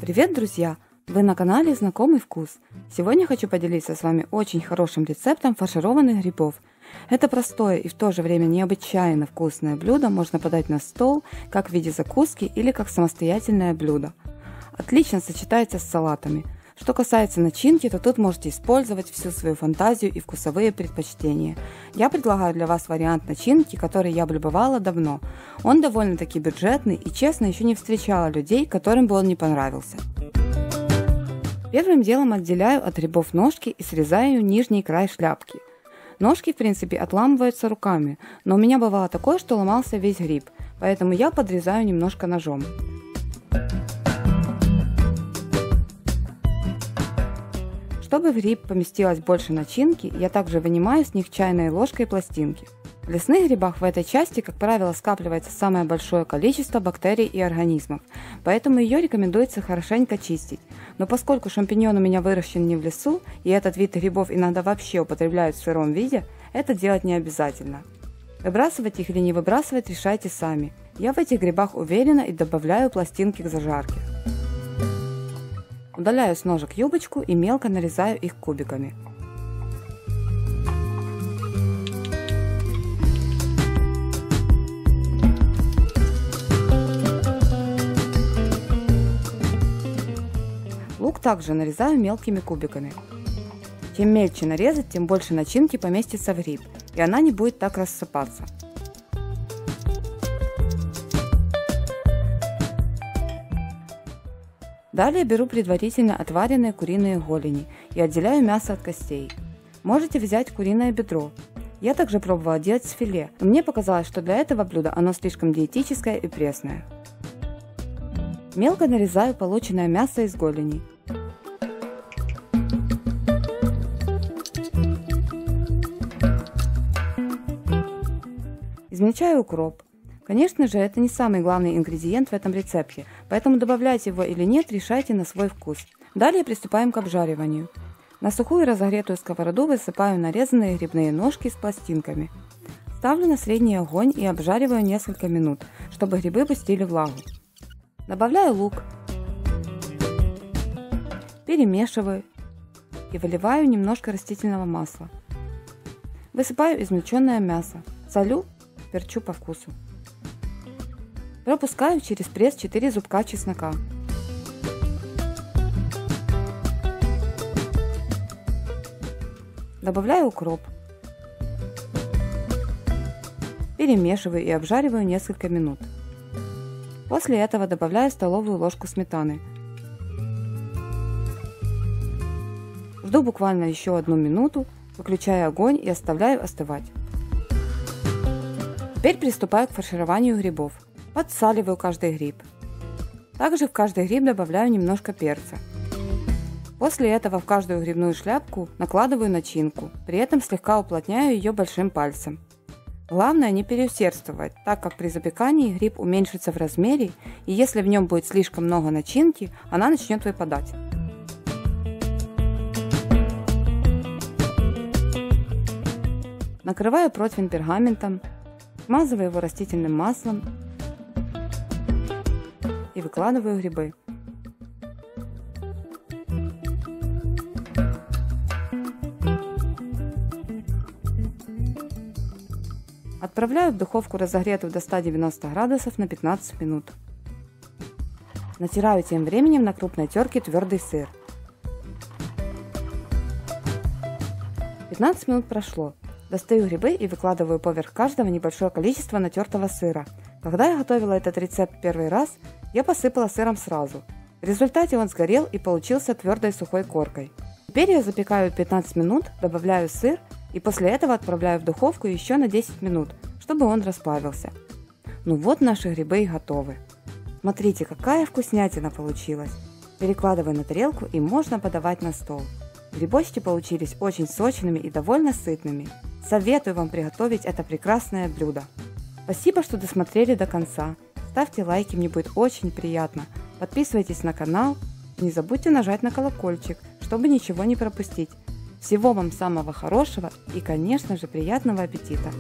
Привет, друзья! Вы на канале Знакомый вкус. Сегодня хочу поделиться с вами очень хорошим рецептом фаршированных грибов. Это простое и в то же время необычайно вкусное блюдо можно подать на стол как в виде закуски или как самостоятельное блюдо. Отлично сочетается с салатами. Что касается начинки, то тут можете использовать всю свою фантазию и вкусовые предпочтения. Я предлагаю для вас вариант начинки, который я облюбовала давно. Он довольно-таки бюджетный и, честно, еще не встречала людей, которым бы он не понравился. Первым делом отделяю от грибов ножки и срезаю нижний край шляпки. Ножки, в принципе, отламываются руками, но у меня бывало такое, что ломался весь гриб, поэтому я подрезаю немножко ножом. Чтобы в гриб поместилось больше начинки, я также вынимаю с них чайной ложкой пластинки. В лесных грибах в этой части, как правило, скапливается самое большое количество бактерий и организмов, поэтому ее рекомендуется хорошенько чистить. Но поскольку шампиньон у меня выращен не в лесу, и этот вид грибов иногда вообще употребляют в сыром виде, это делать не обязательно. Выбрасывать их или не выбрасывать решайте сами. Я в этих грибах уверена и добавляю пластинки к зажарке. Удаляю с ножек юбочку и мелко нарезаю их кубиками. Лук также нарезаю мелкими кубиками. Чем мельче нарезать, тем больше начинки поместится в гриб, и она не будет так рассыпаться. Далее беру предварительно отваренные куриные голени и отделяю мясо от костей. Можете взять куриное бедро. Я также пробовала делать с филе, но мне показалось, что для этого блюда оно слишком диетическое и пресное. Мелко нарезаю полученное мясо из голени. Измельчаю укроп. Конечно же, это не самый главный ингредиент в этом рецепте, поэтому добавлять его или нет, решайте на свой вкус. Далее приступаем к обжариванию. На сухую разогретую сковороду высыпаю нарезанные грибные ножки с пластинками. Ставлю на средний огонь и обжариваю несколько минут, чтобы грибы пустили влагу. Добавляю лук, перемешиваю и выливаю немножко растительного масла. Высыпаю измельченное мясо, солю, перчу по вкусу. Пропускаю через пресс 4 зубка чеснока. Добавляю укроп. Перемешиваю и обжариваю несколько минут. После этого добавляю столовую ложку сметаны. Жду буквально еще 1 минуту, выключаю огонь и оставляю остывать. Теперь приступаю к фаршированию грибов. Подсаливаю каждый гриб. Также в каждый гриб добавляю немножко перца. После этого в каждую грибную шляпку накладываю начинку, при этом слегка уплотняю ее большим пальцем. Главное не переусердствовать, так как при запекании гриб уменьшится в размере, и если в нем будет слишком много начинки, она начнет выпадать. Накрываю противень пергаментом, смазываю его растительным маслом и выкладываю грибы. Отправляю в духовку, разогретую до 190 градусов, на 15 минут. Натираю тем временем на крупной терке твердый сыр. 15 минут прошло. Достаю грибы и выкладываю поверх каждого небольшое количество натертого сыра. Когда я готовила этот рецепт первый раз, я посыпала сыром сразу. В результате он сгорел и получился твердой сухой коркой. Теперь я запекаю 15 минут, добавляю сыр и после этого отправляю в духовку еще на 10 минут, чтобы он расплавился. Ну вот наши грибы и готовы. Смотрите, какая вкуснятина получилась. Перекладываю на тарелку и можно подавать на стол. Грибочки получились очень сочными и довольно сытными. Советую вам приготовить это прекрасное блюдо. Спасибо, что досмотрели до конца. Ставьте лайки, мне будет очень приятно. Подписывайтесь на канал. Не забудьте нажать на колокольчик, чтобы ничего не пропустить. Всего вам самого хорошего и, конечно же, приятного аппетита!